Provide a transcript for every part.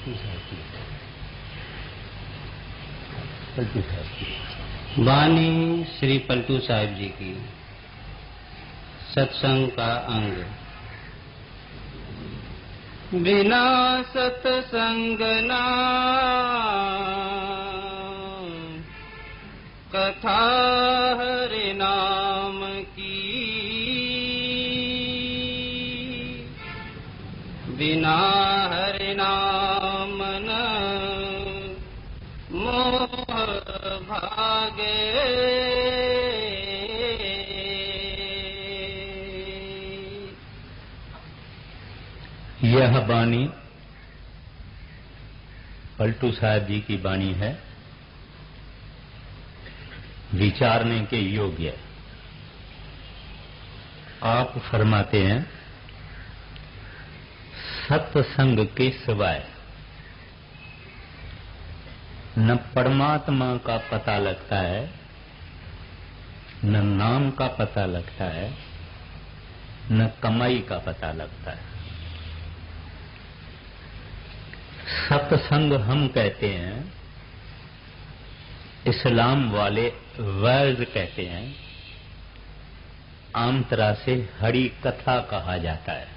पलटू साहब की वाणी श्री पलटू साहिब जी की। सत्संग का अंग। बिना सत्संग ना कथा हरि नाम की, बिना हरि नाम न मोह भागे। यह वाणी पलटू साहब जी की वाणी है, विचारने के योग्य। आप फरमाते हैं, सत्संग के सिवाय न परमात्मा का पता लगता है, न नाम का पता लगता है, न कमाई का पता लगता है। सत्संग हम कहते हैं, इस्लाम वाले वर्ज कहते हैं, आम तरह से हरि कथा कहा जाता है।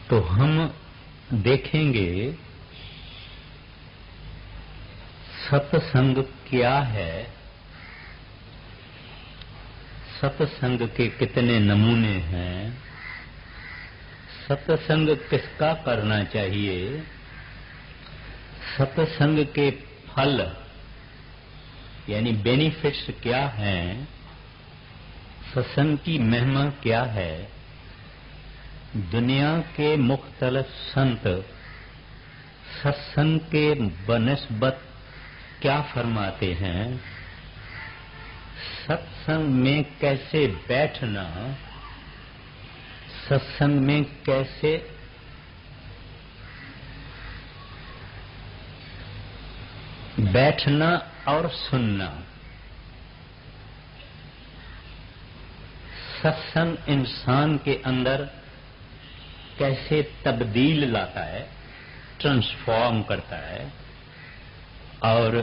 तो हम देखेंगे सत्संग क्या है, सत्संग के कितने नमूने हैं, सत्संग किसका करना चाहिए, सत्संग के फल यानी बेनिफिट्स क्या हैं, सत्संग की महिमा क्या है, दुनिया के मुख्तलिफ संत सत्संग के बनिस्बत क्या फरमाते हैं, सत्संग में कैसे बैठना, सत्संग में कैसे बैठना और सुनना, सत्संग इंसान के अंदर कैसे तब्दील लाता है, ट्रांसफॉर्म करता है, और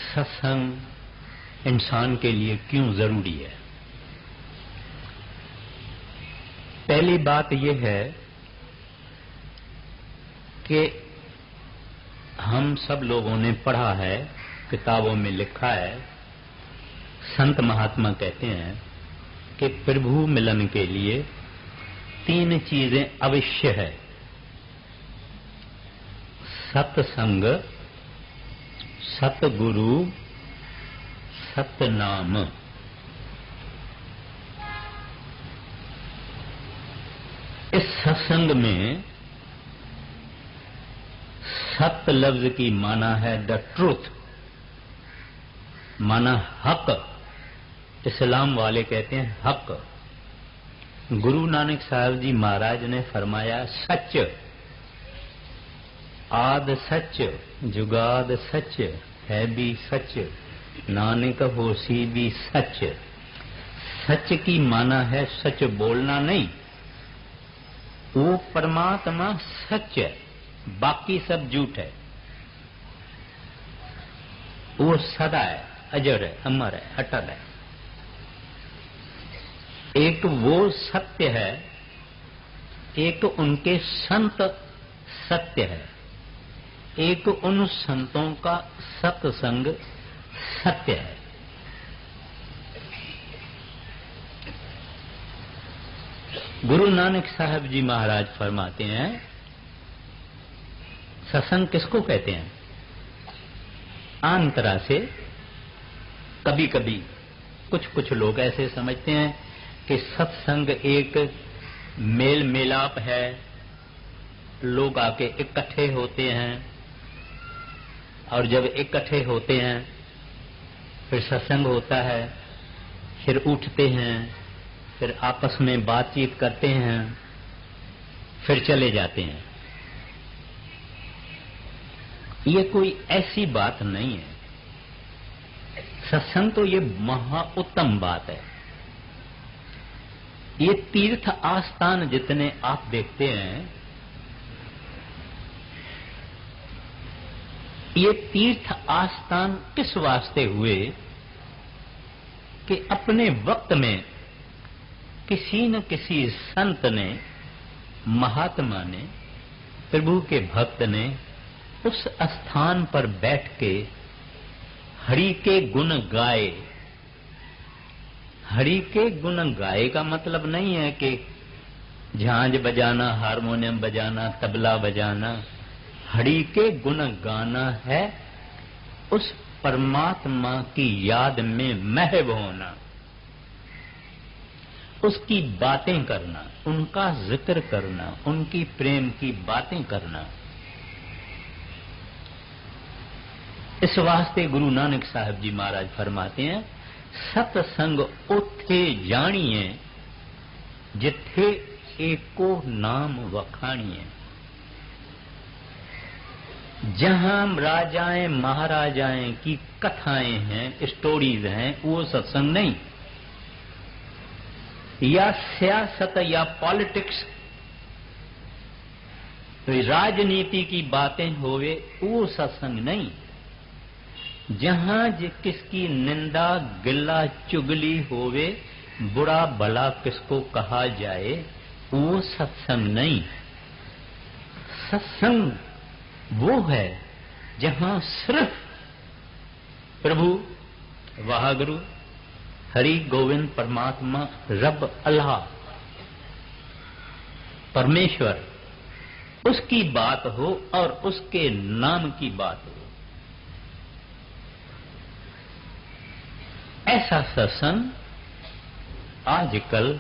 सत्संग इंसान के लिए क्यों जरूरी है। पहली बात यह है कि हम सब लोगों ने पढ़ा है, किताबों में लिखा है, संत महात्मा कहते हैं कि प्रभु मिलन के लिए 3 चीजें अवश्य है, सत्संग, सतगुरु, सतनाम। इस सत्संग में सत लफ्ज की माना है द ट्रूथ, माना हक। इस्लाम वाले कहते हैं हक। गुरु नानक साहब जी महाराज ने फरमाया सच, आद सच, जुगाद सच, है भी सच, नानक होसी भी सच। सच की माना है सच बोलना नहीं, वो परमात्मा सच है, बाकी सब झूठ है। वो सदा है, अजर है, अमर है, अटल है। एक वो सत्य है, एक उनके संत सत्य है, एक उन संतों का सत्संग सत्य है। गुरु नानक साहब जी महाराज फरमाते हैं, सत्संग किसको कहते हैं। आम तरह से कभी कभी कुछ लोग ऐसे समझते हैं कि सत्संग एक मेल मिलाप है, लोग आके इकट्ठे होते हैं और जब इकट्ठे होते हैं फिर सत्संग होता है, फिर उठते हैं, फिर आपस में बातचीत करते हैं, फिर चले जाते हैं। ये कोई ऐसी बात नहीं है। सत्संग तो ये महा उत्तम बात है। ये तीर्थ आस्थान जितने आप देखते हैं ये तीर्थ आस्थान किस वास्ते हुए कि अपने वक्त में किसी न किसी संत ने, महात्मा ने, प्रभु के भक्त ने उस स्थान पर बैठ के हरि के गुण गाए। हरि के गुण गाए का मतलब नहीं है कि झांझ बजाना, हारमोनियम बजाना, तबला बजाना। हरि के गुण गाना है उस परमात्मा की याद में महव होना, उसकी बातें करना, उनका जिक्र करना, उनकी प्रेम की बातें करना। इस वास्ते गुरु नानक साहब जी महाराज फरमाते हैं, सतसंग उथे जानिए जिथे एको नाम वखानिए। जहां राजाएं महाराजाएं की कथाएं हैं, स्टोरीज हैं, वो सत्संग नहीं। या सियासत या पॉलिटिक्स, राजनीति की बातें होवे, वो सत्संग नहीं। जहां किसकी निंदा गिल्ला चुगली होवे, बुरा भला किसको कहा जाए, वो सत्संग नहीं। सत्संग वो है जहां सिर्फ प्रभु, वाहगुरु, हरि गोविंद परमात्मा, रब, अल्लाह, परमेश्वर, उसकी बात हो और उसके नाम की बात हो। ऐसा सत्संग आजकल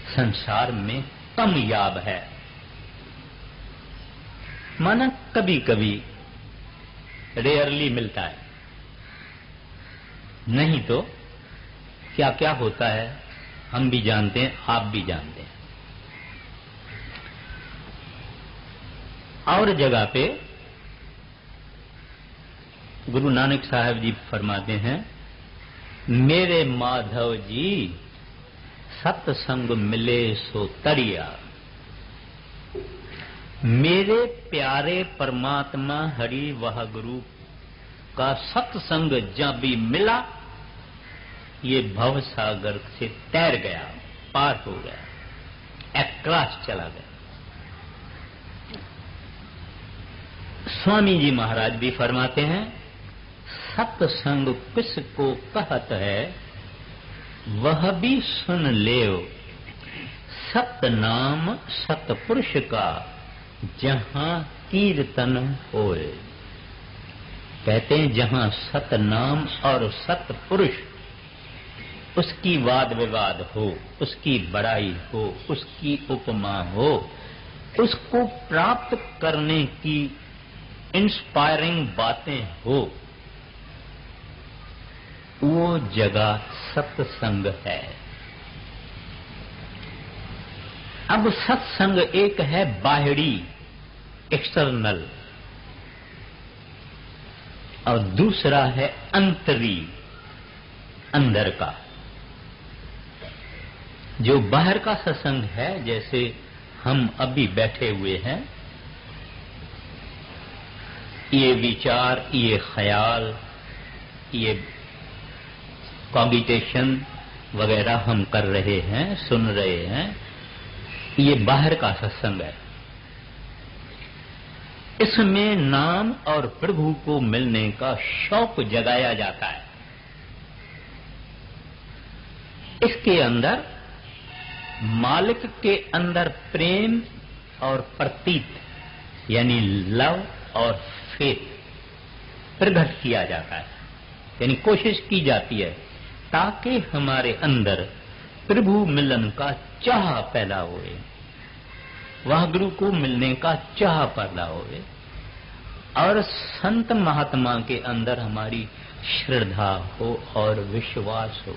संसार में कम याब है। माना कभी कभी रेयरली मिलता है, नहीं तो क्या क्या होता है हम भी जानते हैं, आप भी जानते हैं। और जगह पे गुरु नानक साहब जी फरमाते हैं, मेरे माधव जी सत्संग मिले सो तरिया। मेरे प्यारे परमात्मा हरि वह गुरु का सत्संग जब भी मिला, ये भव सागर से तैर गया, पार हो गया, अक्रॉस चला गया। स्वामी जी महाराज भी फरमाते हैं, सत्संग किसको कहत है वह भी सुन लेओ, सतनाम सतपुरुष का जहां कीर्तन होए। कहते हैं जहां सतनाम और सतपुरुष, उसकी वाद विवाद हो, उसकी बड़ाई हो, उसकी उपमा हो, उसको प्राप्त करने की इंस्पायरिंग बातें हो, वो जगह सत्संग है। अब सत्संग एक है बाहरी, एक्सटर्नल, और दूसरा है अंतरी, अंदर का। जो बाहर का सत्संग है, जैसे हम अभी बैठे हुए हैं, ये विचार, ये ख्याल, ये कॉगिटेशन वगैरह हम कर रहे हैं, सुन रहे हैं, ये बाहर का सत्संग है। इसमें नाम और प्रभु को मिलने का शौक जगाया जाता है। इसके अंदर मालिक के अंदर प्रेम और प्रतीत यानी लव और फेथ प्रकट किया जाता है, यानी कोशिश की जाती है ताकि हमारे अंदर प्रभु मिलन का चाह पैदा होए, वह गुरु को मिलने का चाह पैदा होए, और संत महात्मा के अंदर हमारी श्रद्धा हो और विश्वास हो।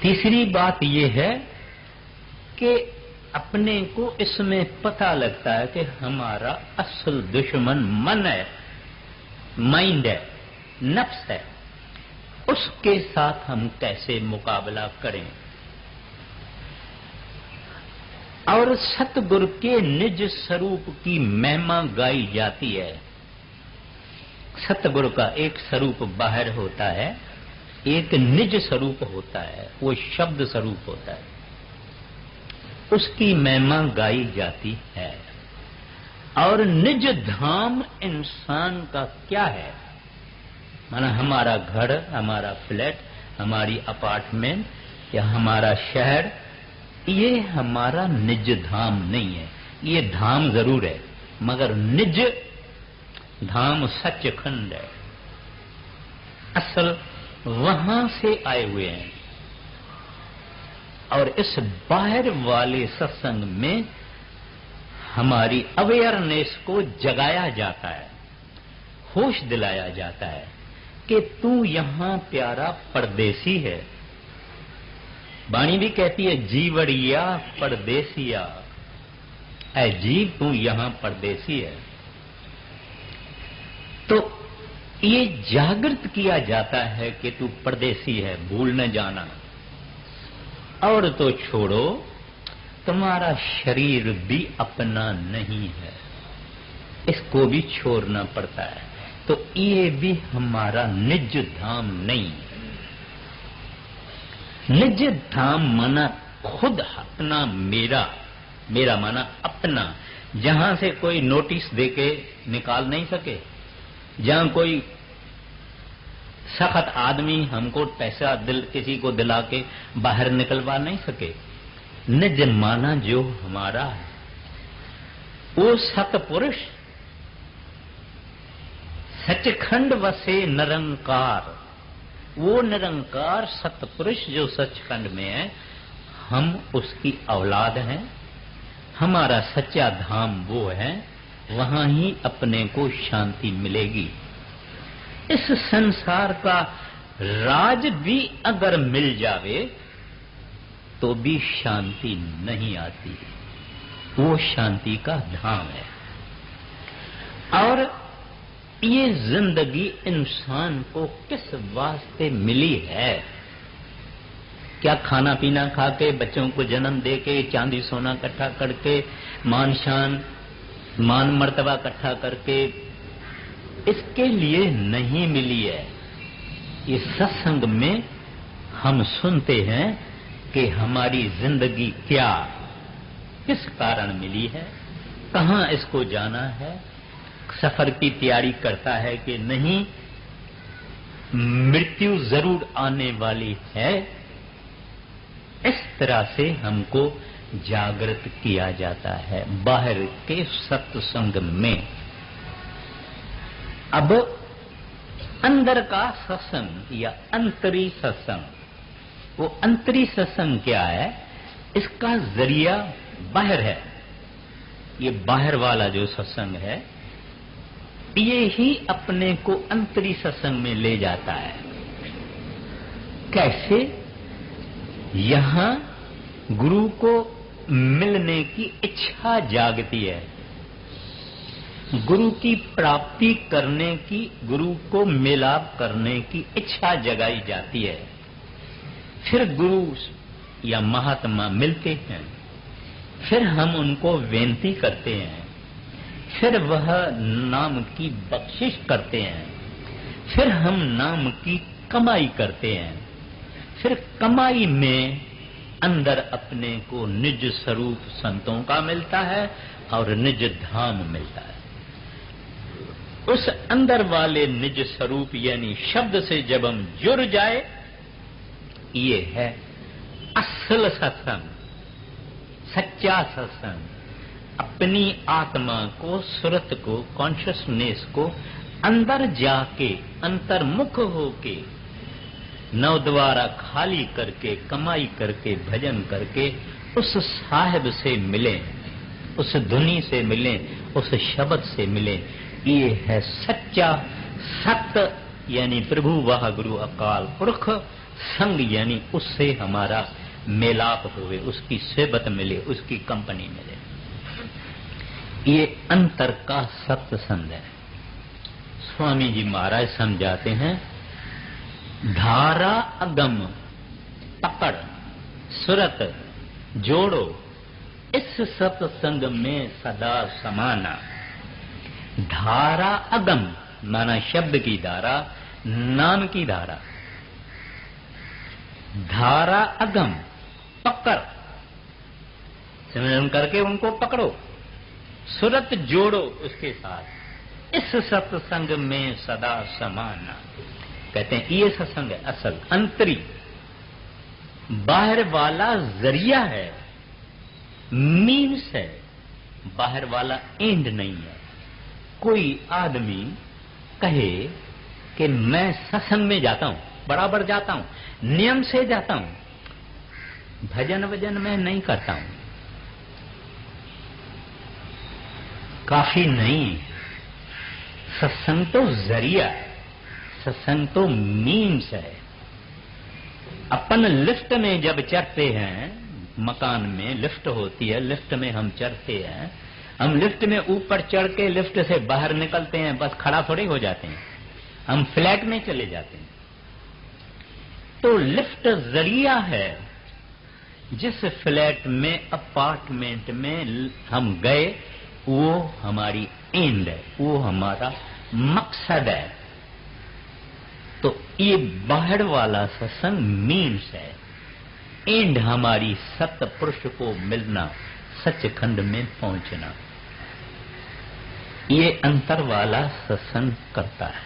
तीसरी बात यह है कि अपने को इसमें पता लगता है कि हमारा असल दुश्मन मन है, माइंड है, नफ्स है, उसके साथ हम कैसे मुकाबला करें। और सतगुरु के निज स्वरूप की महिमा गाई जाती है। सतगुरु का एक स्वरूप बाहर होता है, एक निज स्वरूप होता है, वो शब्द स्वरूप होता है, उसकी महिमा गाई जाती है। और निज धाम इंसान का क्या है? माना हमारा घर, हमारा फ्लैट, हमारी अपार्टमेंट या हमारा शहर, ये हमारा निज धाम नहीं है। ये धाम जरूर है, मगर निज धाम सचखंड है। असल वहां से आए हुए हैं। और इस बाहर वाले सत्संग में हमारी अवेयरनेस को जगाया जाता है, होश दिलाया जाता है कि तू यहां प्यारा परदेसी है। वाणी भी कहती है जीवड़िया परदेसिया, ऐ जीव तू यहां परदेसी है। तो ये जागृत किया जाता है कि तू परदेसी है, भूल न जाना। और तो छोड़ो, तुम्हारा शरीर भी अपना नहीं है, इसको भी छोड़ना पड़ता है। तो ये भी हमारा निज धाम नहीं। निज धाम माना खुद अपना, मेरा, मेरा माना अपना, जहां से कोई नोटिस देके निकाल नहीं सके, जहां कोई सख्त आदमी हमको पैसा किसी को दिला के बाहर निकलवा नहीं सके। निज माना जो हमारा है, वो सतपुरुष सचखंड वसे निरंकार, वो निरंकार सतपुरुष जो सचखंड में है, हम उसकी औलाद हैं। हमारा सच्चा धाम वो है, वहां ही अपने को शांति मिलेगी। इस संसार का राज भी अगर मिल जावे तो भी शांति नहीं आती। वो शांति का धाम है। और ये जिंदगी इंसान को किस वास्ते मिली है? क्या खाना पीना खा के, बच्चों को जन्म दे के, चांदी सोना इकट्ठा करके, मान शान मान मर्तबा इकट्ठा करके, इसके लिए नहीं मिली है। ये सत्संग में हम सुनते हैं कि हमारी जिंदगी क्या, किस कारण मिली है, कहां इसको जाना है, सफर की तैयारी करता है कि नहीं, मृत्यु जरूर आने वाली है। इस तरह से हमको जागृत किया जाता है बाहर के सत्संग में। अब अंदर का सत्संग या अंतरी सत्संग, वो अंतरी सत्संग क्या है? इसका जरिया बाहर है। ये बाहर वाला जो सत्संग है, ये ही अपने को अंतरी सत्संग में ले जाता है। कैसे? यहां गुरु को मिलने की इच्छा जागती है, गुरु की प्राप्ति करने की, गुरु को मिलाप करने की इच्छा जगाई जाती है। फिर गुरु या महात्मा मिलते हैं, फिर हम उनको विनती करते हैं, फिर वह नाम की बख्शिश करते हैं, फिर हम नाम की कमाई करते हैं, फिर कमाई में अंदर अपने को निज स्वरूप संतों का मिलता है और निज धाम मिलता है। उस अंदर वाले निज स्वरूप यानी शब्द से जब हम जुड़ जाए, ये है असल सत्संग, सच्चा सत्संग। अपनी आत्मा को, सुरत को, कॉन्शियसनेस को अंदर जाके, अंतर्मुख होके, नव द्वारा खाली करके, कमाई करके, भजन करके उस साहिब से मिले, उस धुनी से मिले, उस शब्द से मिले। ये है सच्चा सत्य, यानी प्रभु वाह गुरु अकाल पुरख। संग यानी उससे हमारा मेलाप हुए, उसकी सेबत मिले, उसकी कंपनी मिले। ये अंतर का सत्संग है। स्वामी जी महाराज समझाते हैं, धारा अगम पकड़, सुरत जोड़ो, इस सत्संग में सदा समाना। धारा अगम माना शब्द की धारा, नाम की धारा। धारा अगम पकड़, सिमरन करके उनको पकड़ो, सुरत जोड़ो उसके साथ। इस सत्संग में सदा समाना। कहते हैं ये सत्संग है असल, अंतरी। बाहर वाला जरिया है, मीन्स है, बाहर वाला एंड नहीं है। कोई आदमी कहे कि मैं सत्संग में जाता हूं, बराबर जाता हूं, नियम से जाता हूं, भजन वजन में नहीं करता हूं, काफी नहीं। सत्संग तो जरिया है, सत्संग तो मीन्स है। अपन लिफ्ट में जब चढ़ते हैं, मकान में लिफ्ट होती है, लिफ्ट में हम चढ़ते हैं, हम लिफ्ट में ऊपर चढ़ के लिफ्ट से बाहर निकलते हैं, बस खड़ा थोड़े हो जाते हैं, हम फ्लैट में चले जाते हैं। तो लिफ्ट जरिया है। जिस फ्लैट में, अपार्टमेंट में हम गए, वो हमारी एंड है, वो हमारा मकसद है। तो ये बाहर वाला सत्संग मीन्स है, एंड हमारी सत्य पुरुष को मिलना, सचखंड में पहुंचना। ये अंतर वाला सत्संग करता है।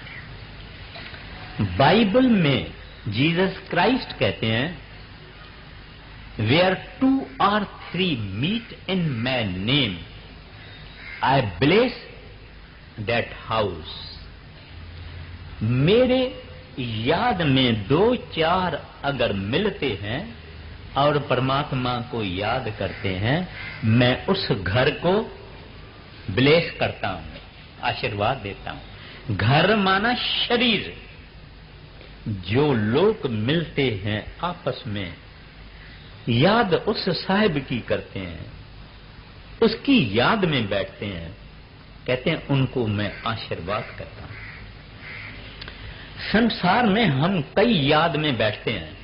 बाइबल में जीसस क्राइस्ट कहते हैं, where 2 or 3 meet in my name, I bless that house. मेरे याद में 2-4 अगर मिलते हैं और परमात्मा को याद करते हैं, मैं उस घर को ब्लेस करता हूं, आशीर्वाद देता हूं। घर माना शरीर। जो लोग मिलते हैं आपस में, याद उस साहिब की करते हैं, उसकी याद में बैठते हैं, कहते हैं उनको मैं आशीर्वाद करता हूं। संसार में हम कई याद में बैठते हैं।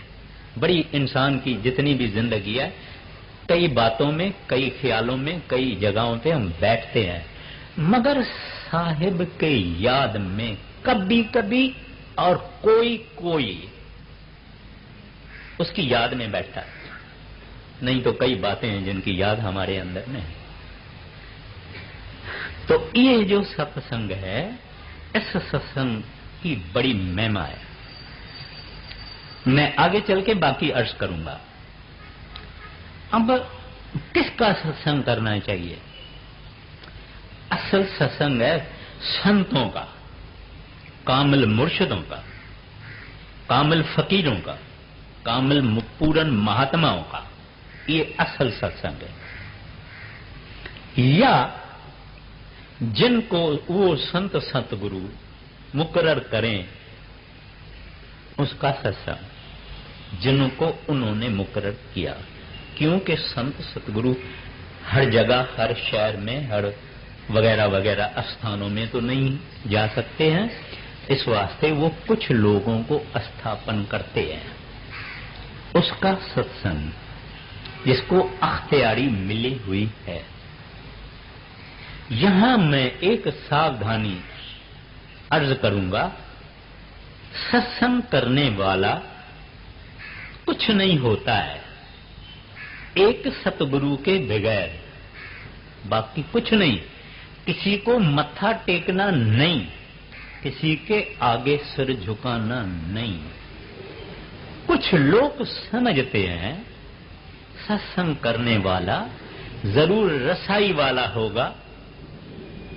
बड़ी इंसान की जितनी भी जिंदगी है, कई बातों में, कई ख्यालों में, कई जगहों पे हम बैठते हैं, मगर साहिब के याद में कभी कभी और कोई कोई उसकी याद में बैठता है। नहीं तो कई बातें हैं जिनकी याद हमारे अंदर में है। तो ये जो सत्संग है, इस सत्संग की बड़ी महिमा है। मैं आगे चल के बाकी अर्ज करूंगा। अब किसका सत्संग करना चाहिए? असल सत्संग है संतों का, कामिल मुर्शिदों का, कामिल फकीरों का, कामिल पूरन महात्माओं का। ये असल सत्संग है। या जिनको वो संत सतगुरु मुकर्रर करें, उसका सत्संग जिनको उन्होंने मुकर्रर किया। क्योंकि संत सतगुरु हर जगह, हर शहर में, हर वगैरह वगैरह स्थानों में तो नहीं जा सकते हैं। इस वास्ते वो कुछ लोगों को स्थापन करते हैं। उसका सत्संग जिसको अख्तियारी मिली हुई है। यहां मैं एक सावधानी अर्ज करूंगा। सत्संग करने वाला कुछ नहीं होता है एक सतगुरु के बगैर, बाकी कुछ नहीं। किसी को मत्था टेकना नहीं, किसी के आगे सिर झुकाना नहीं। कुछ लोग समझते हैं सत्संग करने वाला जरूर रसाई वाला होगा,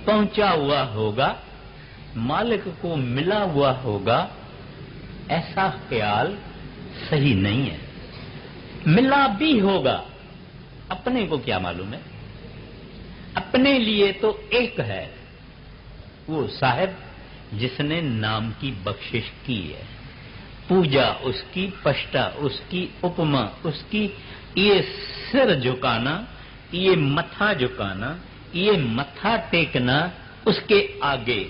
पहुंचा हुआ होगा, मालिक को मिला हुआ होगा। ऐसा ख्याल सही नहीं है। मिला भी होगा, अपने को क्या मालूम है। अपने लिए तो एक है, वो साहिब जिसने नाम की बख्शिश की है। पूजा उसकी, पष्टा उसकी, उपमा उसकी। ये सिर झुकाना, ये मत्था झुकाना, ये मत्था टेकना उसके आगे,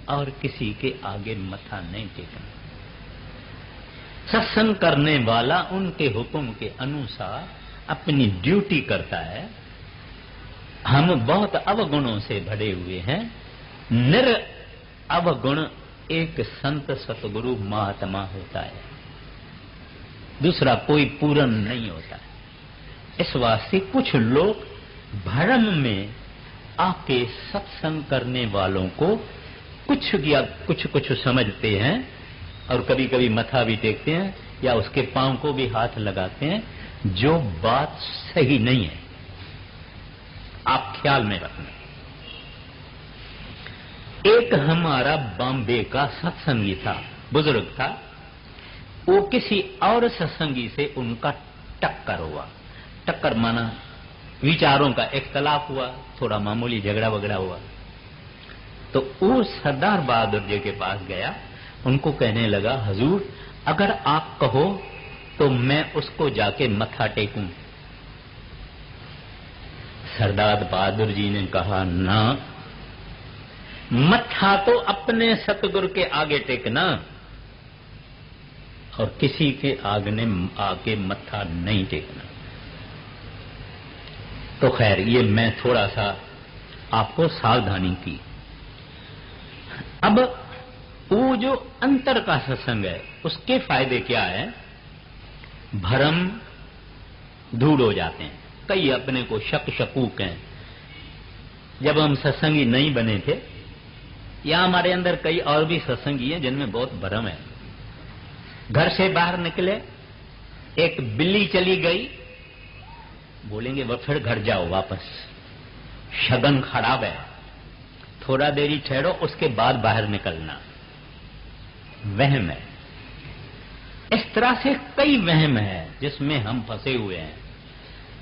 और किसी के आगे मत्था नहीं टेकना। सत्संग करने वाला उनके हुक्म के अनुसार अपनी ड्यूटी करता है। हम बहुत अवगुणों से भरे हुए हैं। निर अवगुण एक संत सतगुरु महात्मा होता है, दूसरा कोई पूर्ण नहीं होता है। इस वास्ते कुछ लोग भ्रम में आके सत्संग करने वालों को कुछ या कुछ समझते हैं और कभी कभी मथा भी टेकते हैं या उसके पांव को भी हाथ लगाते हैं, जो बात सही नहीं है। आप ख्याल में रखना। एक हमारा बॉम्बे का सत्संगी था, बुजुर्ग था। वो किसी और सत्संगी से उनका टक्कर हुआ। टक्कर माना विचारों का इख्तलाफ हुआ, थोड़ा मामूली झगड़ा वगड़ा हुआ। तो वो सरदार बहादुर जी के पास गया, उनको कहने लगा, हुजूर अगर आप कहो तो मैं उसको जाके मत्था टेकूं। सरदार बहादुर जी ने कहा, ना, मत्था तो अपने सतगुरु के आगे टेकना और किसी के आगे मत्था नहीं टेकना। तो खैर ये मैं थोड़ा सा आपको सावधानी की। अब वो जो अंतर का सत्संग है उसके फायदे क्या है? भरम दूर हो जाते हैं। कई अपने को शक शकूक हैं। जब हम सत्संगी नहीं बने थे, या हमारे अंदर कई और भी सत्संगी हैं जिनमें बहुत भरम है। घर से बाहर निकले, एक बिल्ली चली गई, बोलेंगे वह फिर घर जाओ वापस, शगन खराब है, थोड़ा देरी ठहरो उसके बाद बाहर निकलना। वहम है। इस तरह से कई वहम है जिसमें हम फंसे हुए हैं।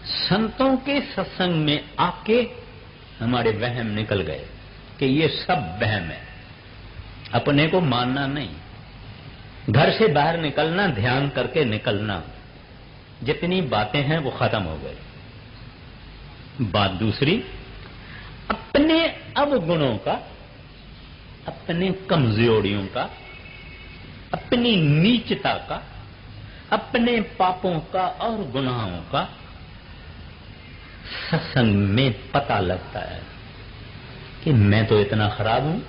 संतों के सत्संग में आके हमारे वहम निकल गए कि ये सब वहम है, अपने को मानना नहीं। घर से बाहर निकलना, ध्यान करके निकलना, जितनी बातें हैं वो खत्म हो गई। बात दूसरी, अपने अवगुणों का, अपने कमजोरियों का, अपनी नीचता का, अपने पापों का और गुनाहों का सत्संग में पता लगता है कि मैं तो इतना खराब हूं,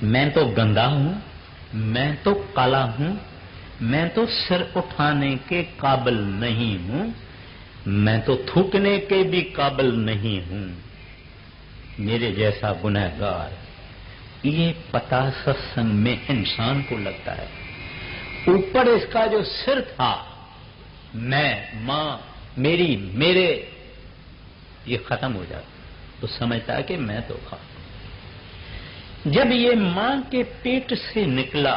मैं तो गंदा हूं, मैं तो काला हूं, मैं तो सिर उठाने के काबिल नहीं हूं, मैं तो थूकने के भी काबिल नहीं हूं, मेरे जैसा गुनहगार। ये पता सत्संग में इंसान को लगता है। ऊपर इसका जो सिर था, मैं, मां, मेरी, मेरे, ये खत्म हो जाता, तो समझता है कि मैं तो खा। जब ये मां के पेट से निकला,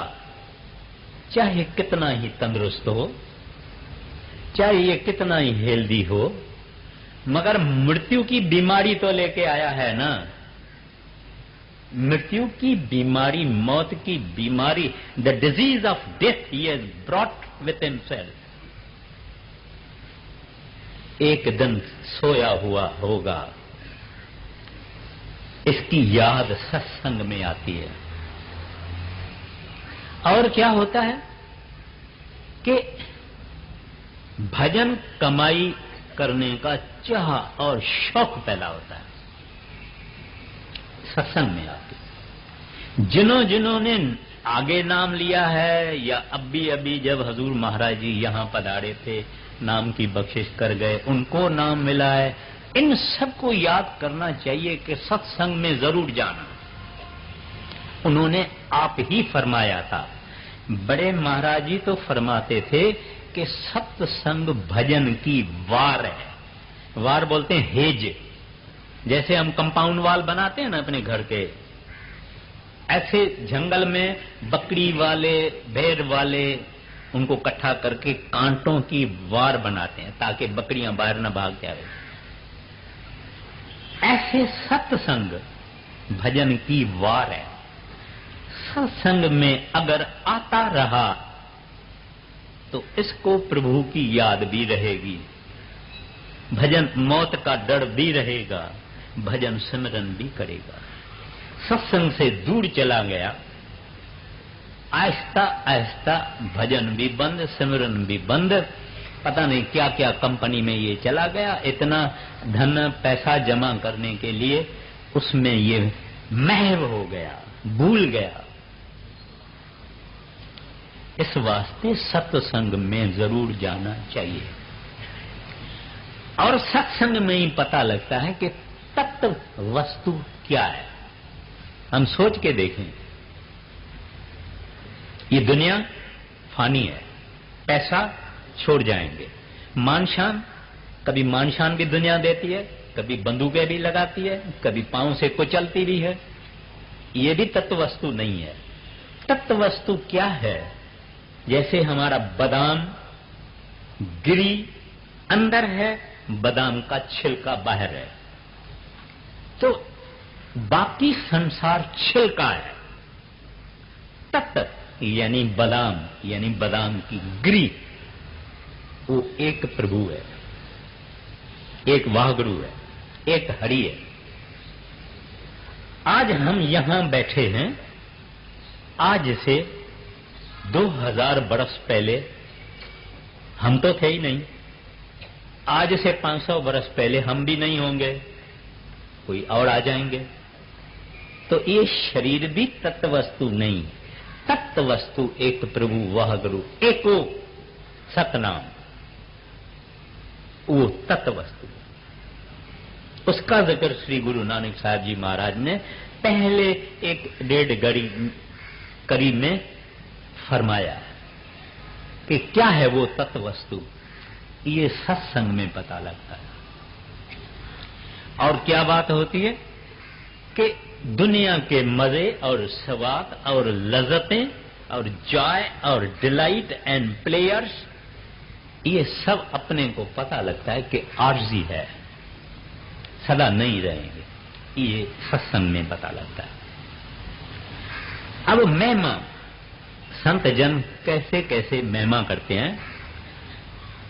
चाहे कितना ही तंदुरुस्त हो, चाहे ये कितना ही हेल्दी हो, मगर मृत्यु की बीमारी तो लेके आया है ना। मृत्यु की बीमारी, मौत की बीमारी, the disease of death he has brought with himself. एक दिन सोया हुआ होगा, इसकी याद सत्संग में आती है। और क्या होता है कि भजन कमाई करने का चाह और शौक पैदा होता है सत्संग में आके। जिन्होंने आगे नाम लिया है, या अभी जब हजूर महाराज जी यहां पधारे थे, नाम की बख्शिश कर गए, उनको नाम मिला है, इन सबको याद करना चाहिए कि सत्संग में जरूर जाना। उन्होंने आप ही फरमाया था। बड़े महाराज जी तो फरमाते थे कि सत्संग भजन की वार है। वार बोलते हैं हेज, जैसे हम कंपाउंड वाल बनाते हैं ना अपने घर के, ऐसे जंगल में बकरी वाले, भेड़ वाले, उनको इकट्ठा करके कांटों की वार बनाते हैं ताकि बकरियां बाहर न भाग जाए। ऐसे सत्संग भजन की वार है। सत्संग में अगर आता रहा तो इसको प्रभु की याद भी रहेगी, भजन मौत का डर भी रहेगा, भजन सिमरन भी करेगा। सत्संग से दूर चला गया, आहिस्ता आहिस्ता भजन भी बंद, सिमरन भी बंद, पता नहीं क्या क्या कंपनी में ये चला गया, इतना धन पैसा जमा करने के लिए उसमें ये महव हो गया, भूल गया। इस वास्ते सत्संग में जरूर जाना चाहिए, और सत्संग में ही पता लगता है कि तत्व वस्तु क्या है। हम सोच के देखें, ये दुनिया फानी है, पैसा छोड़ जाएंगे, मानशान, कभी मानशान भी दुनिया देती है, कभी बंदूकें भी लगाती है, कभी पांव से कुचलती भी है। ये भी तत्व वस्तु नहीं है। तत्व वस्तु क्या है? जैसे हमारा बादाम गिरी अंदर है, बादाम का छिलका बाहर है, तो बाकी संसार छिलका है। तत्व यानी बादाम की गिरी, वो एक प्रभु है, एक वाहगुरु है, एक हरि है। आज हम यहां बैठे हैं, आज से 2000 बरस पहले हम तो थे ही नहीं, आज से 500 बरस पहले हम भी नहीं होंगे, कोई और आ जाएंगे। तो ये शरीर भी तत्व वस्तु नहीं, तत्व वस्तु एक प्रभु वह गुरु, एको सतनाम, वो तत्व वस्तु। उसका जिक्र श्री गुरु नानक साहब जी महाराज ने पहले 1.5 कड़ी में फरमाया कि क्या है वो तत्व वस्तु। ये सत्संग में पता लगता है। और क्या बात होती है कि दुनिया के मजे और स्वाद और लज्जतें और जॉय और डिलाइट एंड प्लेयर्स, ये सब अपने को पता लगता है कि आर्जी है, सदा नहीं रहेंगे। ये सत्संग में पता लगता है। अब महिमा, संत जन कैसे कैसे महिमा करते हैं।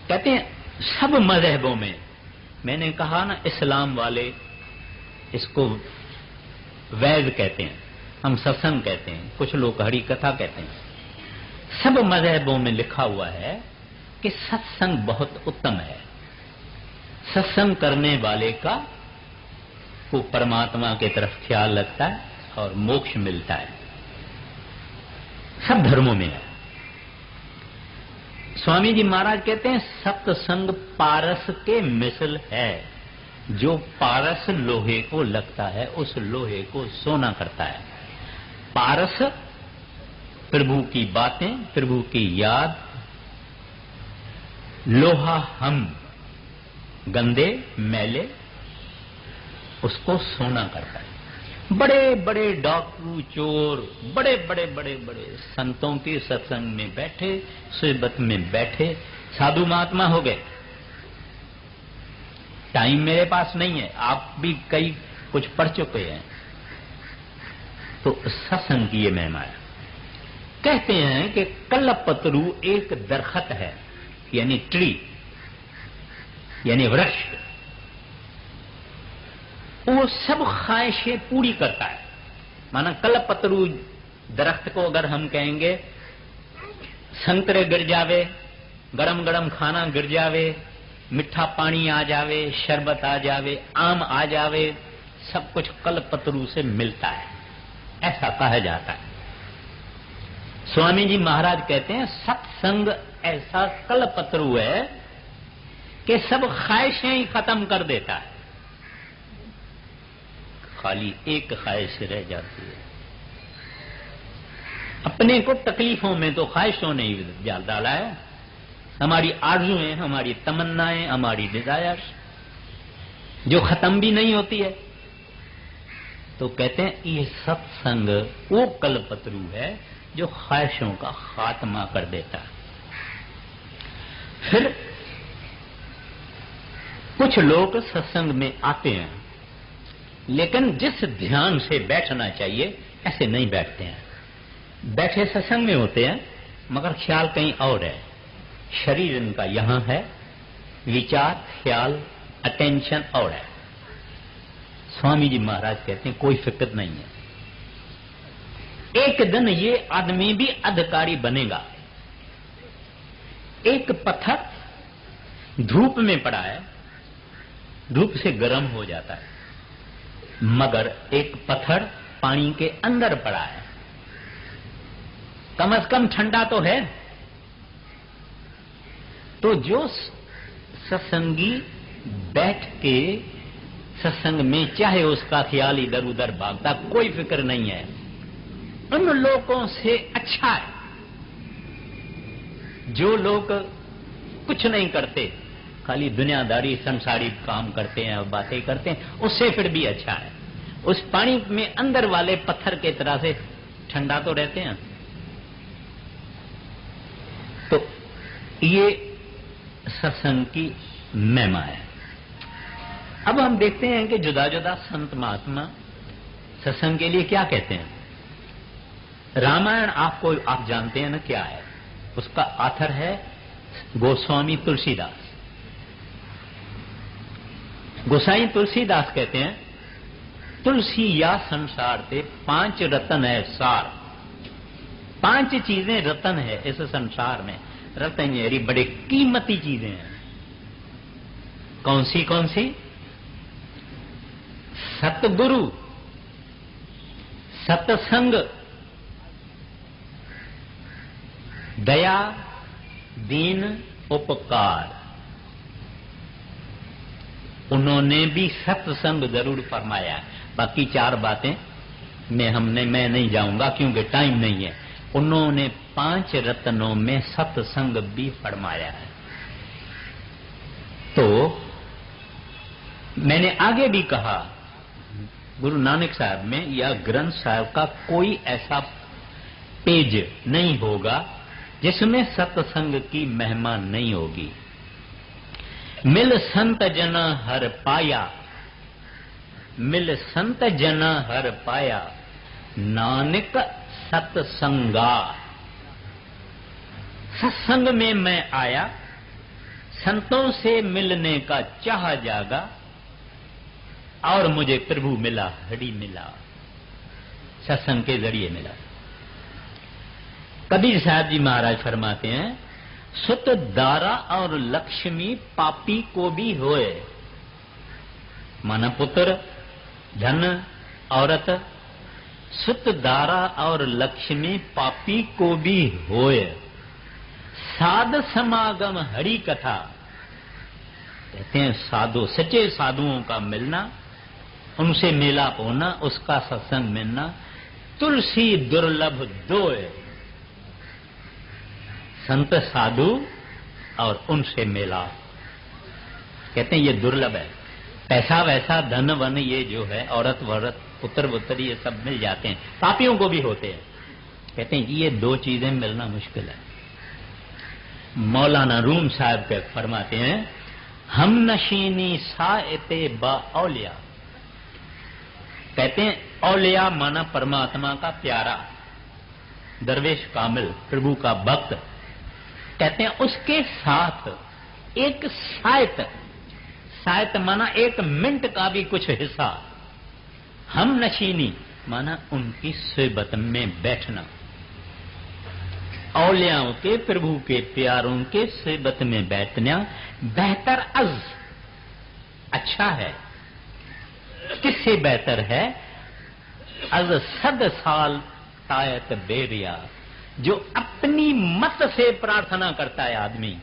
कहते हैं सब मजहबों में, मैंने कहा ना इस्लाम वाले इसको वैद कहते हैं, हम सत्संग कहते हैं, कुछ लोग हरि कथा कहते हैं। सब मजहबों में लिखा हुआ है कि सत्संग बहुत उत्तम है, सत्संग करने वाले का को परमात्मा की तरफ ख्याल लगता है और मोक्ष मिलता है। सब धर्मों में है। स्वामी जी महाराज कहते हैं सत्संग पारस के मिसल है, जो पारस लोहे को लगता है उस लोहे को सोना करता है। पारस प्रभु की बातें, प्रभु की याद, लोहा हम गंदे मैले, उसको सोना करता है। बड़े बड़े डाकू चोर, बड़े बड़े बड़े बड़े संतों के सत्संग में बैठे, सोबत में बैठे, साधु महात्मा हो गए। टाइम मेरे पास नहीं है, आप भी कई कुछ पढ़ चुके हैं। तो सत्संग की ये महिमा है। कहते हैं कि कल्पतरु एक दरखत है, यानी ट्री, यानी वृक्ष, वो सब ख्वाहिशें पूरी करता है। माना कल्पतरु दरख्त को अगर हम कहेंगे संतरे गिर जावे, गरम गरम खाना गिर जावे, मिठा पानी आ जावे, शरबत आ जावे, आम आ जावे, सब कुछ कल्पतरु से मिलता है, ऐसा कहा जाता है। स्वामी जी महाराज कहते हैं सत्संग ऐसा कल्पतरु है कि सब ख्वाहिशें ही खत्म कर देता है, खाली एक ख्वाहिश रह जाती है। अपने को तकलीफों में तो ख्वाहिशों ने ही डाला है। हमारी आरज़ुएं, हमारी तमन्नाएं, हमारी डिजायर्स जो खत्म भी नहीं होती है। तो कहते हैं ये सत्संग वो कल्पतरु है जो ख्वाहिशों का खात्मा कर देता है। फिर कुछ लोग सत्संग में आते हैं, लेकिन जिस ध्यान से बैठना चाहिए ऐसे नहीं बैठते हैं। बैठे सत्संग में होते हैं मगर ख्याल कहीं और है, शरीर इनका यहां है, विचार, ख्याल, अटेंशन और है। स्वामी जी महाराज कहते हैं कोई फिक्र नहीं है। एक दिन ये आदमी भी अधिकारी बनेगा। एक पत्थर धूप में पड़ा है, धूप से गर्म हो जाता है, मगर एक पत्थर पानी के अंदर पड़ा है, कम से कम ठंडा तो है। तो जो सत्संगी बैठ के सत्संग में, चाहे उसका ख्याल इधर उधर भागता, कोई फिक्र नहीं है, उन लोगों से अच्छा है जो लोग कुछ नहीं करते, खाली दुनियादारी संसारी काम करते हैं और बातें करते हैं, उससे फिर भी अच्छा है। उस पानी में अंदर वाले पत्थर के तरह से ठंडा तो रहते हैं। तो ये सत्संग की महिमा है। अब हम देखते हैं कि जुदा जुदा संत महात्मा सत्संग के लिए क्या कहते हैं। रामायण आप जानते हैं ना क्या है, उसका आथर है गोस्वामी तुलसीदास। गोसाई तुलसीदास कहते हैं, तुलसी या संसार से 5 रतन है सार। 5 चीजें रतन है इस संसार में। रतन यानी बड़े कीमती चीजें हैं। कौन सी कौन सी? सतगुरु, सत्संग, दया, दीन, उपकार। उन्होंने भी सत्संग जरूर फरमाया। बाकी 4 बातें मैं नहीं जाऊंगा क्योंकि टाइम नहीं है। उन्होंने 5 रत्नों में सत्संग भी फरमाया है। तो मैंने आगे भी कहा, गुरु नानक साहब में या ग्रंथ साहब का कोई ऐसा पेज नहीं होगा जिसमें सत्संग की महिमा नहीं होगी। मिल संत जन हर पाया, मिल संत जन हर पाया, नानक सत्संगा। सत्संग में मैं आया, संतों से मिलने का चाह जागा और मुझे प्रभु मिला, हरि मिला, सत्संग के जरिए मिला। कबीर साहब जी महाराज फरमाते हैं, सुत दारा और लक्ष्मी पापी को भी होए। माना पुत्र, धन, औरत, सुत दारा और लक्ष्मी पापी को भी होए। साध समागम हरि कथा। कहते हैं साधु, सच्चे साधुओं का मिलना, उनसे मेलाप होना, उसका सत्संग मिलना, तुलसी दुर्लभ दोए। संत साधु और उनसे मेला, कहते हैं ये दुर्लभ है। पैसा वैसा, धन वन, ये जो है, औरत वरत, पुत्र पुत्र, ये सब मिल जाते हैं, पापियों को भी होते हैं। कहते हैं ये 2 चीजें मिलना मुश्किल है। मौलाना रूम साहब के फरमाते हैं, हम नशीनी साएते बा औलिया। कहते हैं औलिया माना परमात्मा का प्यारा, दरवेश कामिल, प्रभु का भक्त। कहते हैं उसके साथ एक सायत, सायत माना 1 मिनट का भी कुछ हिस्सा, हम नशीनी माना उनकी सोबत में बैठना। औलियाओं के, प्रभु के प्यारों के सोबत में बैठना बेहतर अज, अच्छा है। किससे बेहतर है? अज 100 साल तायत बेरिया। जो अपनी मत से प्रार्थना करता है आदमी,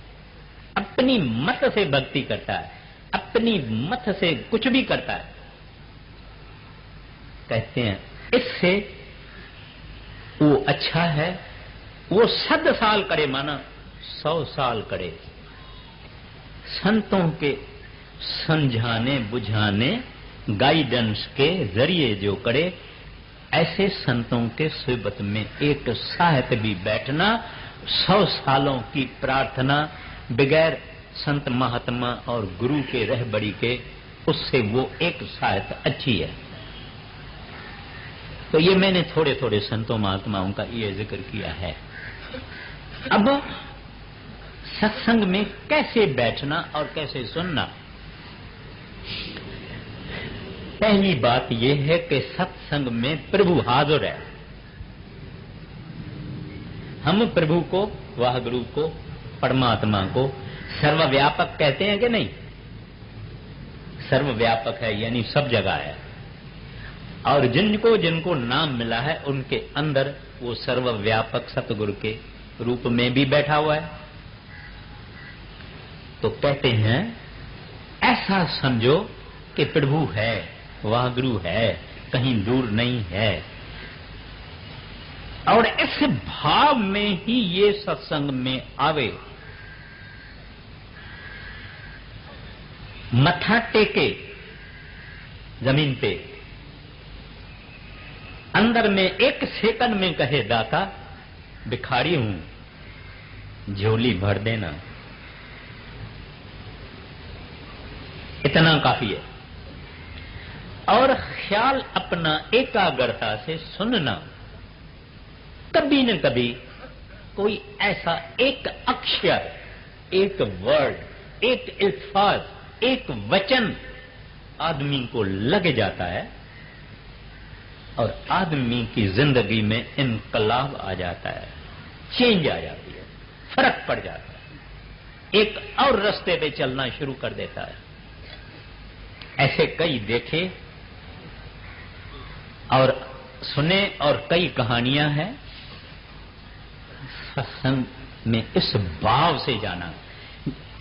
अपनी मत से भक्ति करता है, अपनी मत से कुछ भी करता है, कहते हैं इससे वो अच्छा है। वो 100 साल करे, माना 100 साल करे। संतों के समझाने बुझाने गाइडेंस के जरिए जो करे, ऐसे संतों के सोबत में एक साहत भी बैठना, 100 सालों की प्रार्थना बगैर संत महात्मा और गुरु के रहबड़ी के, उससे वो एक साहत अच्छी है। तो ये मैंने थोड़े थोड़े संतों महात्माओं का ये जिक्र किया है। अब सत्संग में कैसे बैठना और कैसे सुनना। पहली बात यह है कि सत्संग में प्रभु हाजिर है। हम प्रभु को, वाहगुरु को, परमात्मा को सर्वव्यापक कहते हैं कि नहीं? सर्वव्यापक है यानी सब जगह है, और जिनको जिनको नाम मिला है उनके अंदर वो सर्वव्यापक सतगुरु के रूप में भी बैठा हुआ है। तो कहते हैं ऐसा समझो कि प्रभु है, वाहगुरु है, कहीं दूर नहीं है। और इस भाव में ही ये सत्संग में आवे, मत्था टेके जमीन पे, अंदर में एक सेकंड में कहे दाता भिखारी हूं, झोली भर देना, इतना काफी है। और ख्याल अपना एकाग्रता से सुनना, कभी न कभी कोई ऐसा एक अक्षर, एक वर्ड, एक अल्फाज, एक वचन आदमी को लग जाता है और आदमी की जिंदगी में इनकलाब आ जाता है, चेंज आ जाती है, फर्क पड़ जाता है, एक और रास्ते पे चलना शुरू कर देता है। ऐसे कई देखे और सुने और कई कहानियां हैं। सत्संग में इस भाव से जाना,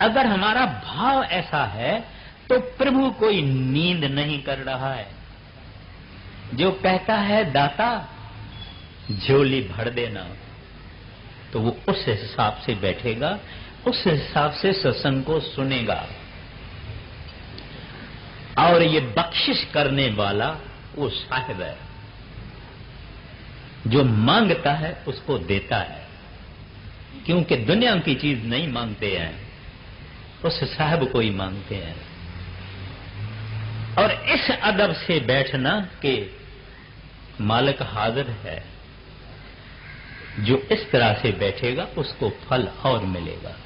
अगर हमारा भाव ऐसा है तो प्रभु कोई नींद नहीं कर रहा है। जो कहता है दाता झोली भर देना, तो वो उस हिसाब से बैठेगा, उस हिसाब से सत्संग को सुनेगा। और ये बख्शिश करने वाला वो साहिब है, जो मांगता है उसको देता है, क्योंकि दुनिया की चीज नहीं मांगते हैं, उस साहिब को ही मांगते हैं। और इस अदब से बैठना कि मालिक हाजिर है, जो इस तरह से बैठेगा उसको फल और मिलेगा।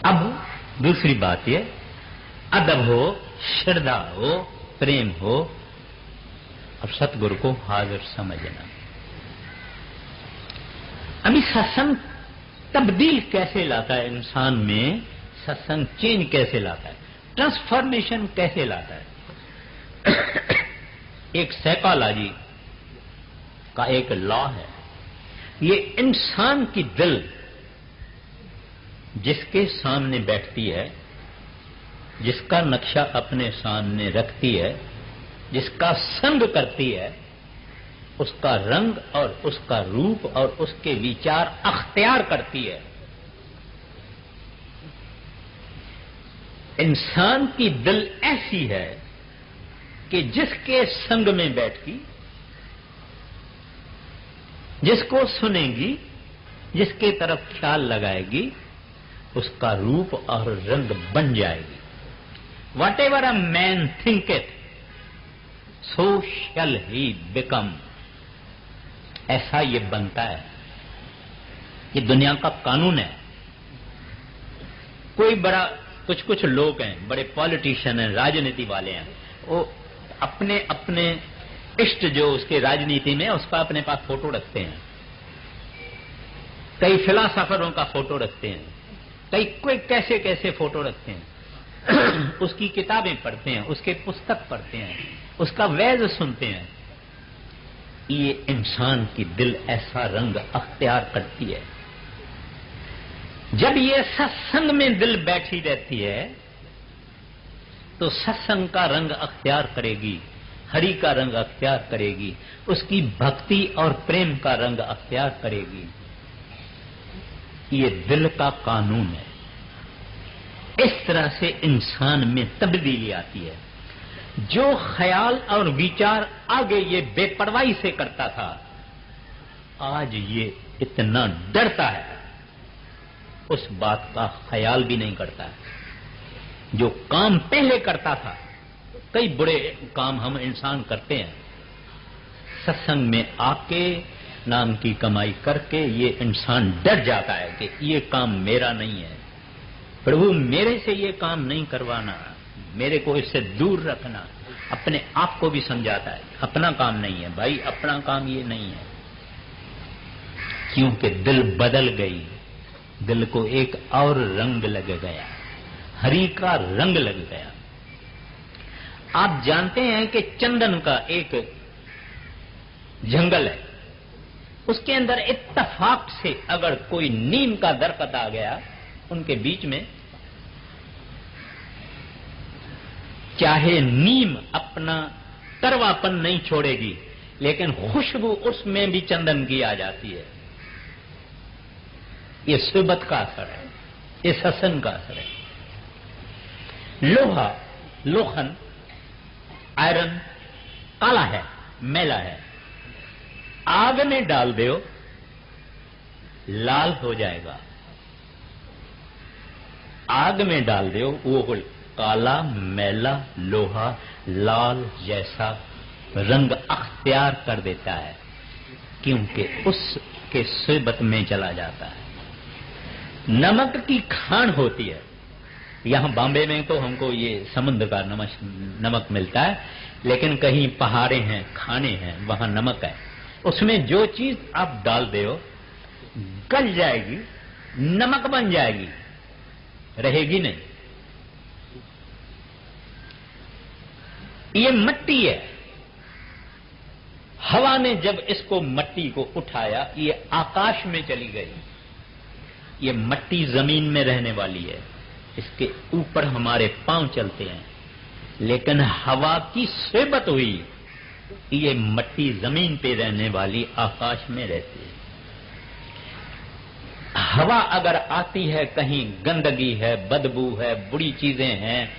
अब दूसरी बात ये, अदब हो, श्रद्धा हो, प्रेम हो और सतगुरु को हाजिर समझना। अभी सत्संग तब्दील कैसे लाता है इंसान में, सत्संग चेंज कैसे लाता है, ट्रांसफॉर्मेशन कैसे लाता है। एक साइकोलॉजी का एक लॉ है, ये इंसान की दिल जिसके सामने बैठती है, जिसका नक्शा अपने सामने रखती है, जिसका संग करती है, उसका रंग और उसका रूप और उसके विचार अख्तियार करती है। इंसान की दिल ऐसी है कि जिसके संग में बैठती, जिसको सुनेगी, जिसके तरफ ख्याल लगाएगी, उसका रूप और रंग बन जाएगी। Whatever a man thinketh, so shall he become। ऐसा ये बनता है, ये दुनिया का कानून है। कोई बड़ा कुछ लोग हैं, बड़े पॉलिटिशियन हैं, राजनीति वाले हैं, वो अपने अपने इष्ट जो उसके राजनीति में उसका अपने पास फोटो रखते हैं, कई फिलासफरों का फोटो रखते हैं, कोई कैसे कैसे फोटो रखते हैं। उसकी किताबें पढ़ते हैं, उसके पुस्तक पढ़ते हैं, उसका वैज़ सुनते हैं। ये इंसान की दिल ऐसा रंग अख्तियार करती है। जब ये सत्संग में दिल बैठी रहती है तो सत्संग का रंग अख्तियार करेगी, हरि का रंग अख्तियार करेगी, उसकी भक्ति और प्रेम का रंग अख्तियार करेगी। ये दिल का कानून है। इस तरह से इंसान में तब्दीली आती है। जो ख्याल और विचार आगे ये बेपरवाही से करता था, आज ये इतना डरता है, उस बात का ख्याल भी नहीं करता है। जो काम पहले करता था, कई बुरे काम हम इंसान करते हैं, सत्संग में आके नाम की कमाई करके ये इंसान डर जाता है कि ये काम मेरा नहीं है, प्रभु मेरे से ये काम नहीं करवाना, मेरे को इससे दूर रखना। अपने आप को भी समझाता है अपना काम नहीं है भाई, अपना काम ये नहीं है, क्योंकि दिल बदल गई, दिल को एक और रंग लग गया, हरि का रंग लग गया। आप जानते हैं कि चंदन का एक जंगल है, उसके अंदर इत्तफाक से अगर कोई नीम का दरख्त आ गया उनके बीच में, चाहे नीम अपना तरवापन नहीं छोड़ेगी, लेकिन खुशबू उसमें भी चंदन की आ जाती है। ये सुबत का असर है, ये सत्संग का असर है। लोहा, लोखन, आयरन काला है, मैला है, आग में डाल दो लाल हो जाएगा। आग में डाल दो वो काला मैला लोहा लाल जैसा रंग अख्तियार कर देता है, क्योंकि उसके सुबत में चला जाता है। नमक की खान होती है, यहां बॉम्बे में तो हमको ये समुद्र का नमक मिलता है, लेकिन कहीं पहाड़े हैं, खाने हैं, वहां नमक है। उसमें जो चीज आप डाल दो गल जाएगी, नमक बन जाएगी, रहेगी नहीं। ये मिट्टी है, हवा ने जब इसको मट्टी को उठाया ये आकाश में चली गई। ये मट्टी जमीन में रहने वाली है, इसके ऊपर हमारे पांव चलते हैं, लेकिन हवा की सोबत हुई ये मट्टी जमीन पे रहने वाली आकाश में रहती है। हवा अगर आती है, कहीं गंदगी है, बदबू है, बुरी चीजें हैं,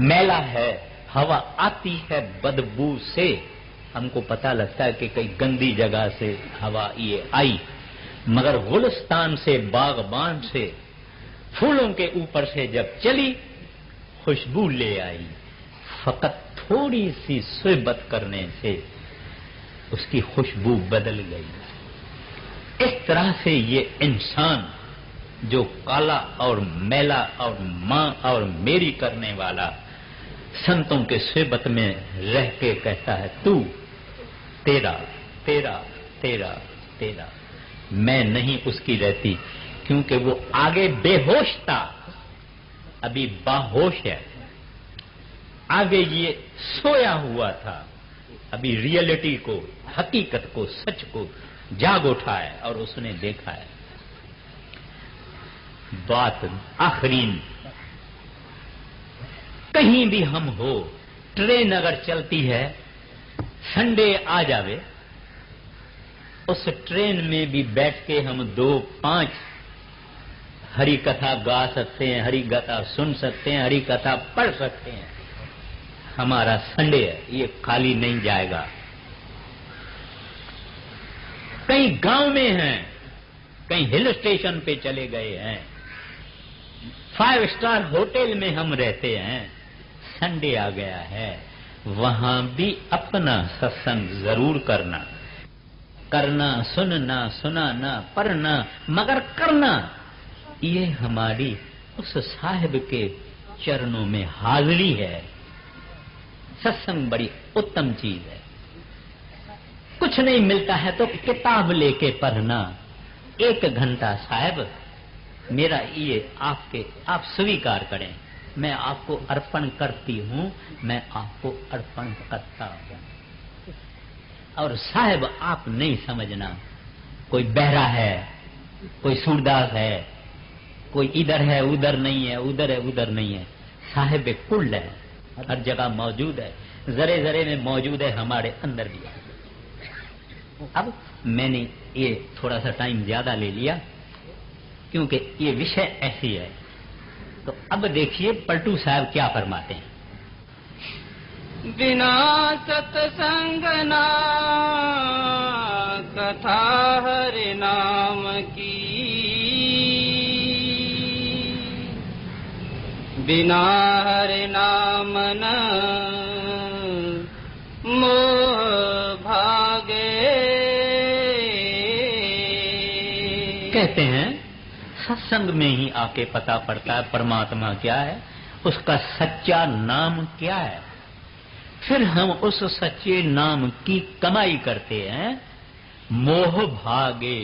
मैला है, हवा आती है बदबू से हमको पता लगता है कि कई गंदी जगह से हवा ये आई, मगर गुलिस्तान से, बागबान से, फूलों के ऊपर से जब चली खुशबू ले आई। फकत थोड़ी सी सोबत करने से उसकी खुशबू बदल गई। इस तरह से ये इंसान जो काला और मैला और मां और मेरी करने वाला संतों के सोबत में रह के कहता है तू तेरा तेरा तेरा तेरा, मैं नहीं उसकी रहती, क्योंकि वो आगे बेहोश था, अभी बाहोश है। आगे ये सोया हुआ था, अभी रियलिटी को, हकीकत को, सच को जाग उठा है और उसने देखा है। बात आखरीन, कहीं भी हम हो, ट्रेन अगर चलती है, संडे आ जावे, उस ट्रेन में भी बैठ के हम 2-5 हरि कथा गा सकते हैं, हरि कथा सुन सकते हैं, हरि कथा पढ़ सकते हैं। हमारा संडे है, ये खाली नहीं जाएगा। कहीं गांव में हैं, कहीं हिल स्टेशन पे चले गए हैं, 5 स्टार होटल में हम रहते हैं, संडे आ गया है, वहां भी अपना सत्संग जरूर करना, करना, सुनना, सुनाना, पढ़ना, मगर करना। ये हमारी उस साहिब के चरणों में हाजिरी है। सत्संग बड़ी उत्तम चीज है। कुछ नहीं मिलता है तो किताब लेके पढ़ना, 1 घंटा साहब मेरा ये आप स्वीकार करें, मैं आपको अर्पण करती हूं, मैं आपको अर्पण करता हूं। और साहब आप नहीं समझना, कोई बहरा है, कोई सूरदास है, कोई इधर है उधर नहीं है, उधर है उधर नहीं है। साहिब एक कुल है, हर जगह मौजूद है, जरे जरे में मौजूद है, हमारे अंदर भी है। अब मैंने ये थोड़ा सा टाइम ज्यादा ले लिया क्योंकि ये विषय ऐसी है। तो अब देखिए पलटू साहब क्या फरमाते हैं। बिना सत्संग ना कथा हरि नाम की, बिना हरि नाम न मोह भागे। कहते हैं सत्संग में ही आके पता पड़ता है परमात्मा क्या है, उसका सच्चा नाम क्या है। फिर हम उस सच्चे नाम की कमाई करते हैं। मोह भागे,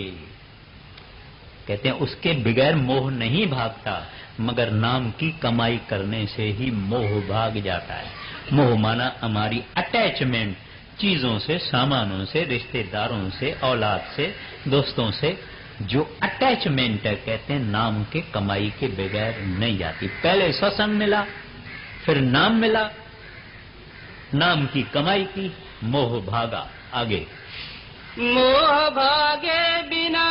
कहते हैं उसके बगैर मोह नहीं भागता, मगर नाम की कमाई करने से ही मोह भाग जाता है। मोह माना हमारी अटैचमेंट चीजों से, सामानों से, रिश्तेदारों से, औलाद से, दोस्तों से जो अटैचमेंट है, कहते हैं नाम के कमाई के बगैर नहीं जाती। पहले सत्संग मिला, फिर नाम मिला, नाम की कमाई की, मोह भागा आगे। मोह भागे बिना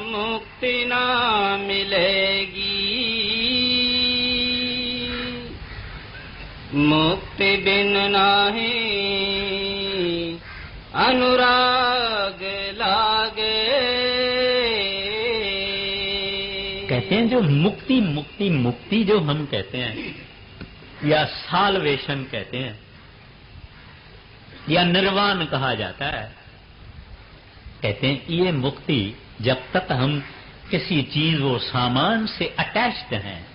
मुक्ति ना मिलेगी, मुक्ति बिन नाही अनुराग लागे। कहते हैं जो मुक्ति मुक्ति मुक्ति जो हम कहते हैं, या साल्वेशन कहते हैं, या निर्वाण कहा जाता है, कहते हैं ये मुक्ति जब तक हम किसी चीज और सामान से अटैच्ड हैं,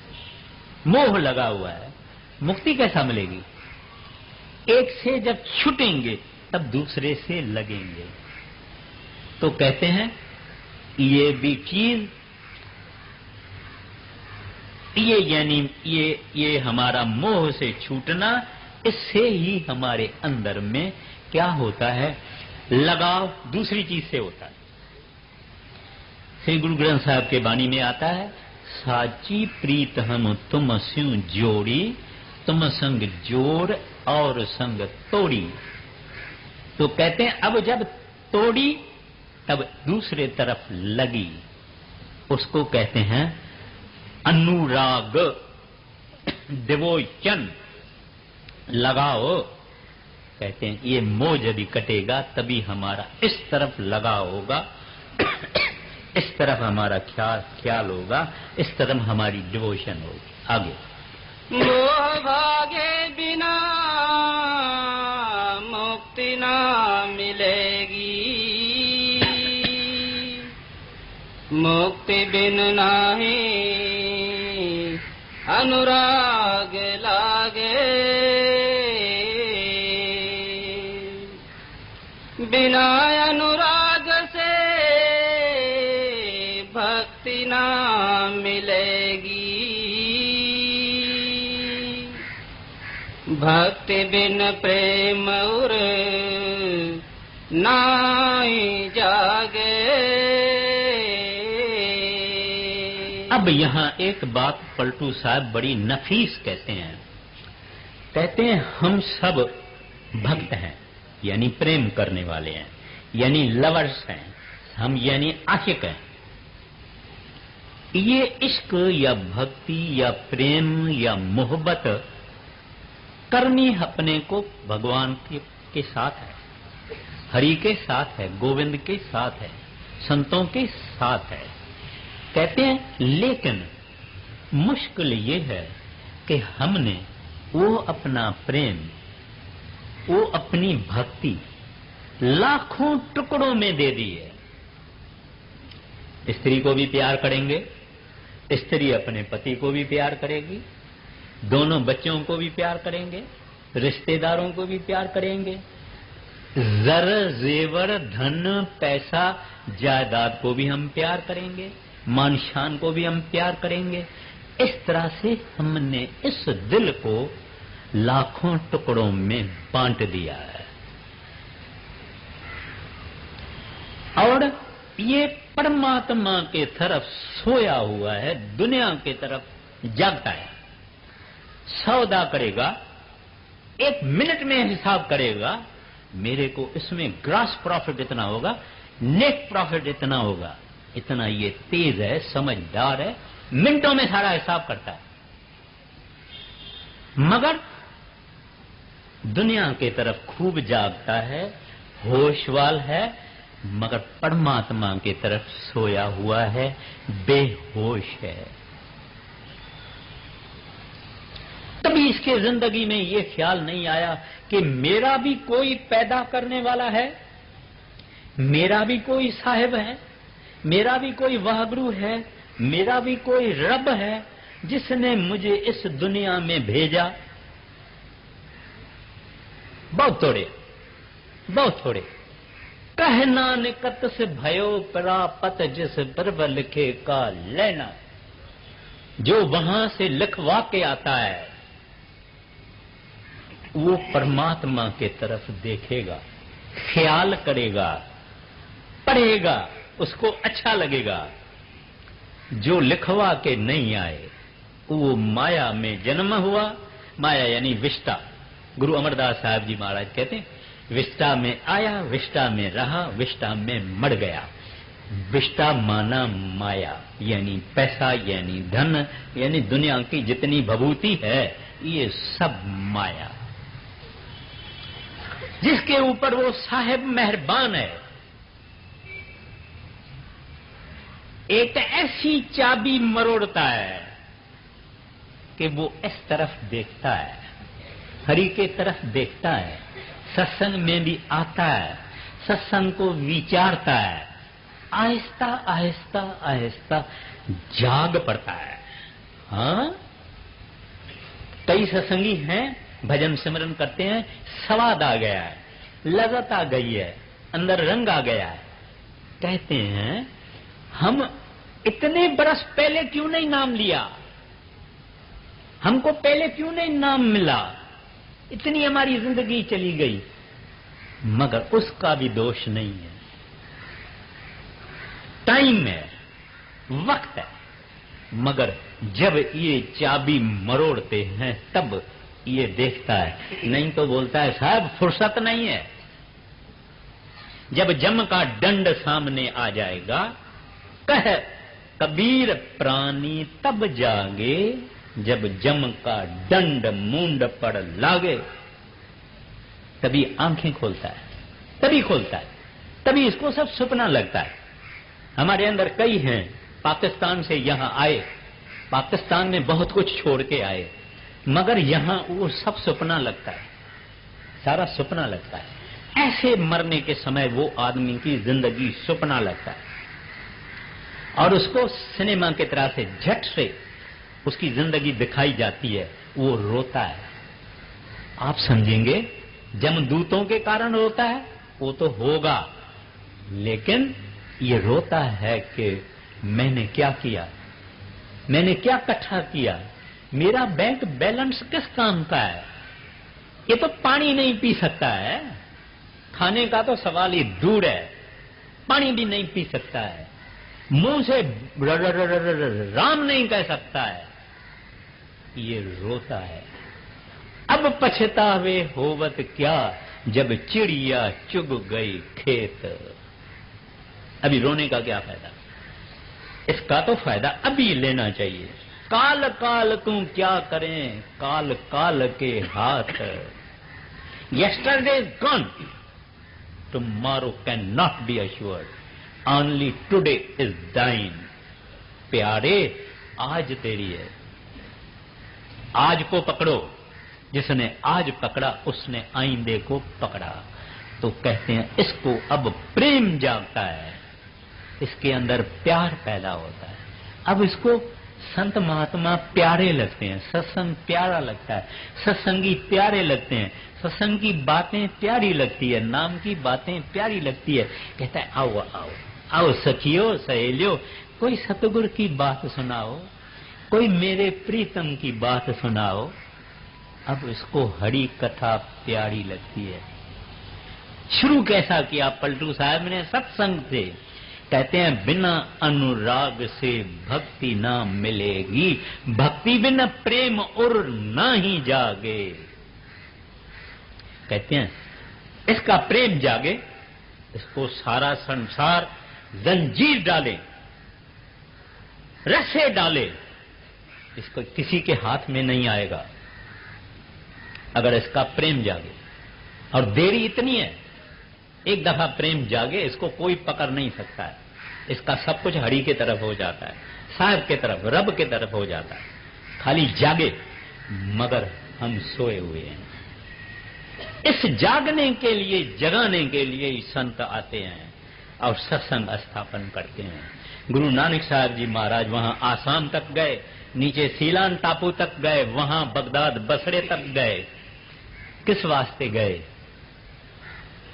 मोह लगा हुआ है, मुक्ति कैसा मिलेगी? एक से जब छूटेंगे तब दूसरे से लगेंगे। तो कहते हैं ये भी चीज, ये यानी ये हमारा मोह से छूटना, इससे ही हमारे अंदर में क्या होता है? लगाव दूसरी चीज से होता है। श्री गुरु ग्रंथ साहब के वाणी में आता है, साची प्रीत हम तुम स्यू जोड़ी, तुम संग जोड़ और संग तोड़ी। तो कहते हैं अब जब तोड़ी तब दूसरे तरफ लगी, उसको कहते हैं अनुराग, डिवोशन, लगाओ। कहते हैं ये मोह यदि कटेगा तभी हमारा इस तरफ लगाव होगा, इस तरफ हमारा ख्याल होगा, इस तरफ हमारी डिवोशन होगी। आगे। मोह भागे बिना मुक्ति ना मिलेगी, मुक्ति बिन नाही अनुराग लागे। बिना अनुराग से भक्ति ना मिलेगी, भक्ति बिन प्रेम उर नाई जागे। अब यहाँ एक बात पलटू साहब बड़ी नफीस कहते हैं। कहते हैं हम सब भक्त हैं, यानी प्रेम करने वाले हैं, यानी लवर्स हैं हम, यानी आशिक हैं। ये इश्क या भक्ति या प्रेम या मोहब्बत करनी अपने को भगवान के साथ है, हरि के साथ है, गोविंद के साथ है, संतों के साथ है। कहते हैं लेकिन मुश्किल ये है कि हमने वो अपना प्रेम, वो अपनी भक्ति लाखों टुकड़ों में दे दी है। स्त्री को भी प्यार करेंगे, स्त्री अपने पति को भी प्यार करेगी, दोनों बच्चों को भी प्यार करेंगे, रिश्तेदारों को भी प्यार करेंगे, जर जेवर धन पैसा जायदाद को भी हम प्यार करेंगे, मान शान को भी हम प्यार करेंगे। इस तरह से हमने इस दिल को लाखों टुकड़ों में बांट दिया है। और ये परमात्मा के तरफ सोया हुआ है, दुनिया के तरफ जागता है। सौदा करेगा, एक मिनट में हिसाब करेगा, मेरे को इसमें ग्रॉस प्रॉफिट इतना होगा, नेट प्रॉफिट इतना होगा। इतना ये तेज है, समझदार है, मिनटों में सारा हिसाब करता है। मगर दुनिया के तरफ खूब जागता है, होशवाल है, मगर परमात्मा की तरफ सोया हुआ है, बेहोश है। कभी इसके जिंदगी में ये ख्याल नहीं आया कि मेरा भी कोई पैदा करने वाला है, मेरा भी कोई साहिब है, मेरा भी कोई वाहगुरु है, मेरा भी कोई रब है जिसने मुझे इस दुनिया में भेजा। बहुत थोड़े कह नानकत से भयो प्रापत जिस पर्व लिखे का लेना। जो वहां से लिखवा के आता है वो परमात्मा के तरफ देखेगा, ख्याल करेगा, पढ़ेगा, उसको अच्छा लगेगा। जो लिखवा के नहीं आए वो माया में जन्म हुआ। माया यानी विष्टा। गुरु अमरदास साहब जी महाराज कहते हैं, विष्टा में आया, विष्टा में रहा, विष्टा में मर गया। विष्टा माना माया, यानी पैसा, यानी धन, यानी दुनिया की जितनी भभूति है ये सब माया। जिसके ऊपर वो साहेब मेहरबान है, एक ऐसी चाबी मरोड़ता है कि वो इस तरफ देखता है, हरि के तरफ देखता है, सत्संग में भी आता है, सत्संग को विचारता है, आहिस्ता आहिस्ता आहिस्ता जाग पड़ता है। हाँ, कई सत्संगी हैं, भजन सिमरन करते हैं, स्वाद आ गया है, लज़्ज़त आ गई है, अंदर रंग आ गया है। कहते हैं हम इतने बरस पहले क्यों नहीं नाम लिया, हमको पहले क्यों नहीं नाम मिला, इतनी हमारी जिंदगी चली गई। मगर उसका भी दोष नहीं है, टाइम है, वक्त है। मगर जब ये चाबी मरोड़ते हैं तब ये देखता है, नहीं तो बोलता है साहब फुर्सत नहीं है। जब जम का दंड सामने आ जाएगा, कह कबीर प्राणी तब जागे, जब जम का दंड मूंड पर लागे। तभी आंखें खोलता है, तभी खोलता है, तभी इसको सब सपना लगता है। हमारे अंदर कई हैं, पाकिस्तान से यहां आए, पाकिस्तान में बहुत कुछ छोड़ के आए, मगर यहां वो सब सपना लगता है, सारा सपना लगता है। ऐसे मरने के समय वो आदमी की जिंदगी सपना लगता है और उसको सिनेमा की तरह से झट से उसकी जिंदगी दिखाई जाती है, वो रोता है। आप समझेंगे जमदूतों के कारण रोता है, वो तो होगा, लेकिन ये रोता है कि मैंने क्या किया, मैंने क्या इकट्ठा किया, मेरा बैंक बैलेंस किस काम का है। ये तो पानी नहीं पी सकता है, खाने का तो सवाल ही दूर है, पानी भी नहीं पी सकता है, मुंह से राम नहीं कह सकता है। ये रोता है। अब पछतावे होवत क्या, जब चिड़िया चुग गई खेत। अभी रोने का क्या फायदा, इसका तो फायदा अभी लेना चाहिए। काल काल तू क्या करें, काल काल के हाथ। Yesterday is gone, tomorrow can not be assured, only today is thine. प्यारे आज तेरी है, आज को पकड़ो। जिसने आज पकड़ा उसने आइंदे को पकड़ा। तो कहते हैं इसको अब प्रेम जागता है, इसके अंदर प्यार पैदा होता है। अब इसको संत महात्मा प्यारे लगते हैं, सत्संग प्यारा लगता है, सत्संगी प्यारे लगते हैं, सत्संग की बातें प्यारी लगती है, नाम की बातें प्यारी लगती है। कहता है आओ आओ आओ सखियो सहेलियो, कोई सतगुरु की बात सुनाओ, कोई मेरे प्रीतम की बात सुनाओ। अब इसको हरि कथा प्यारी लगती है। शुरू कैसा किया पलटू साहब ने, सत्संग से। कहते हैं बिना अनुराग से भक्ति ना मिलेगी, भक्ति बिना प्रेम और ना ही जागे। कहते हैं इसका प्रेम जागे, इसको सारा संसार जंजीर डाले, रस्से डाले, इसको किसी के हाथ में नहीं आएगा अगर इसका प्रेम जागे। और देरी इतनी है, एक दफा प्रेम जागे इसको कोई पकड़ नहीं सकता है, इसका सब कुछ हरि के तरफ हो जाता है, साहब के तरफ, रब के तरफ हो जाता है। खाली जागे, मगर हम सोए हुए हैं। इस जागने के लिए, जगाने के लिए ही संत आते हैं और सत्संग स्थापन करते हैं। गुरु नानक साहब जी महाराज वहां आसाम तक गए, नीचे सीलान टापू तक गए, वहां बगदाद बसरे तक गए। किस वास्ते गए?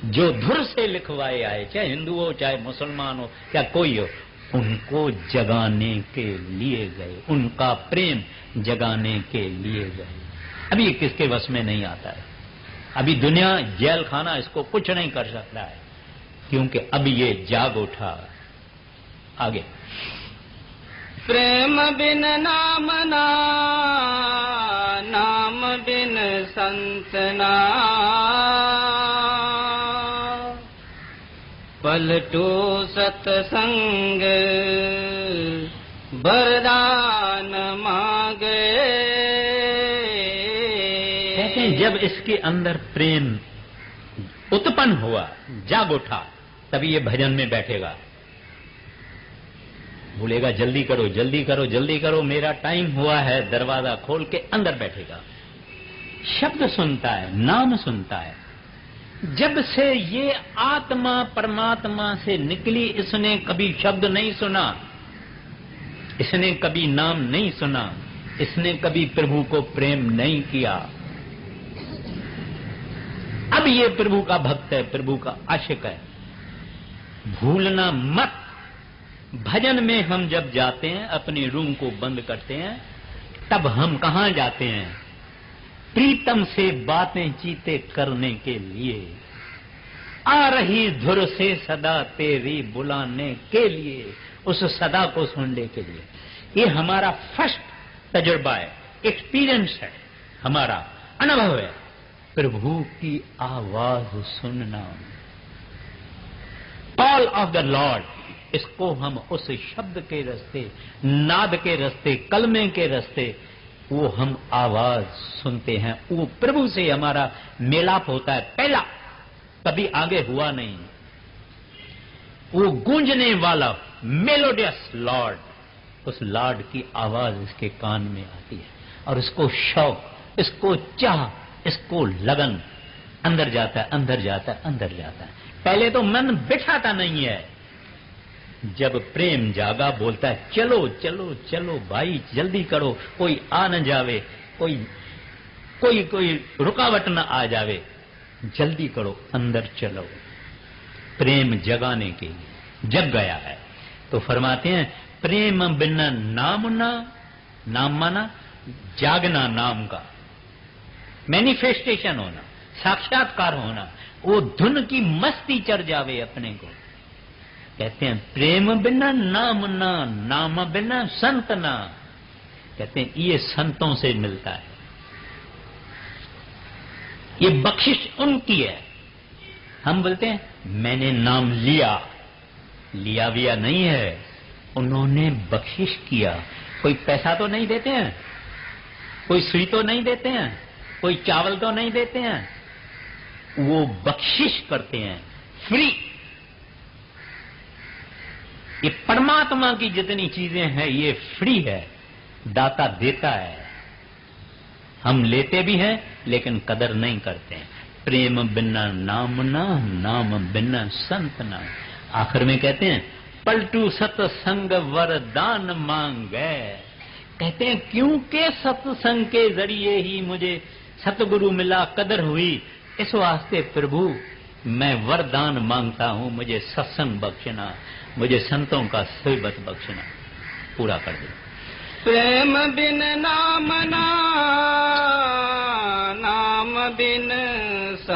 जो धुर से लिखवाए आए, चाहे हिंदू हो चाहे मुसलमान हो या कोई हो, उनको जगाने के लिए गए, उनका प्रेम जगाने के लिए गए। अभी किसके वश में नहीं आता है। अभी दुनिया, जेल खाना इसको कुछ नहीं कर सकता है, क्योंकि अब ये जाग उठा। आगे, प्रेम बिन नाम ना, नाम बिन संत ना, पलटू सत्संग वरदान मांगे। कहते हैं जब इसके अंदर प्रेम उत्पन्न हुआ, जाग उठा, तभी ये भजन में बैठेगा। बोलेगा जल्दी करो जल्दी करो जल्दी करो, मेरा टाइम हुआ है, दरवाजा खोल के अंदर बैठेगा। शब्द सुनता है, नाम सुनता है। जब से ये आत्मा परमात्मा से निकली, इसने कभी शब्द नहीं सुना, इसने कभी नाम नहीं सुना, इसने कभी प्रभु को प्रेम नहीं किया। अब ये प्रभु का भक्त है, प्रभु का आशिक है। भूलना मत, भजन में हम जब जाते हैं, अपने रूम को बंद करते हैं, तब हम कहां जाते हैं? प्रीतम से बातें चीते करने के लिए, आ रही धुर से सदा तेरी बुलाने के लिए, उस सदा को सुनने के लिए। ये हमारा फर्स्ट तजुर्बा है, एक्सपीरियंस है, हमारा अनुभव है, प्रभु की आवाज सुनना। कॉल ऑफ द लॉर्ड, इसको हम उस शब्द के रास्ते, नाद के रास्ते, कलमे के रास्ते, वो हम आवाज सुनते हैं। वो प्रभु से हमारा मेलाप होता है पहला, कभी आगे हुआ नहीं। वो गूंजने वाला मेलोडियस लॉर्ड, उस लॉर्ड की आवाज इसके कान में आती है, और इसको शौक, इसको चाह, इसको लगन, अंदर जाता है, अंदर जाता है, अंदर जाता है। पहले तो मन बिठाता नहीं है, जब प्रेम जागा बोलता है चलो चलो चलो भाई जल्दी करो, कोई आ न जावे, कोई रुकावट न आ जावे, जल्दी करो, अंदर चलो। प्रेम जगाने के लिए जग गया है। तो फरमाते हैं प्रेम बिना नाम ना, नाम माना जागना, नाम का मैनिफेस्टेशन होना, साक्षात्कार होना, वो धुन की मस्ती चढ़ जावे अपने को। कहते हैं प्रेम बिना नाम ना, नाम बिना संत ना। कहते हैं ये संतों से मिलता है, ये बख्शिश उनकी है। हम बोलते हैं मैंने नाम लिया, लिया विया नहीं है, उन्होंने बख्शिश किया। कोई पैसा तो नहीं देते हैं, कोई सुई तो नहीं देते हैं, कोई चावल तो नहीं देते हैं, वो बख्शिश करते हैं, फ्री। ये परमात्मा की जितनी चीजें हैं ये फ्री है, दाता देता है। हम लेते भी हैं लेकिन कदर नहीं करते हैं। प्रेम बिना नाम ना, नाम बिना संत ना। आखिर में कहते हैं पलटू सत्संग वरदान मांगे। कहते हैं क्योंकि सत्संग के जरिए ही मुझे सतगुरु मिला, कदर हुई, इस वास्ते प्रभु मैं वरदान मांगता हूं, मुझे सत्संग बख्शना, मुझे संतों का सोबत बख्शना, पूरा कर दे। प्रेम बिन नाम ना, नाम बिन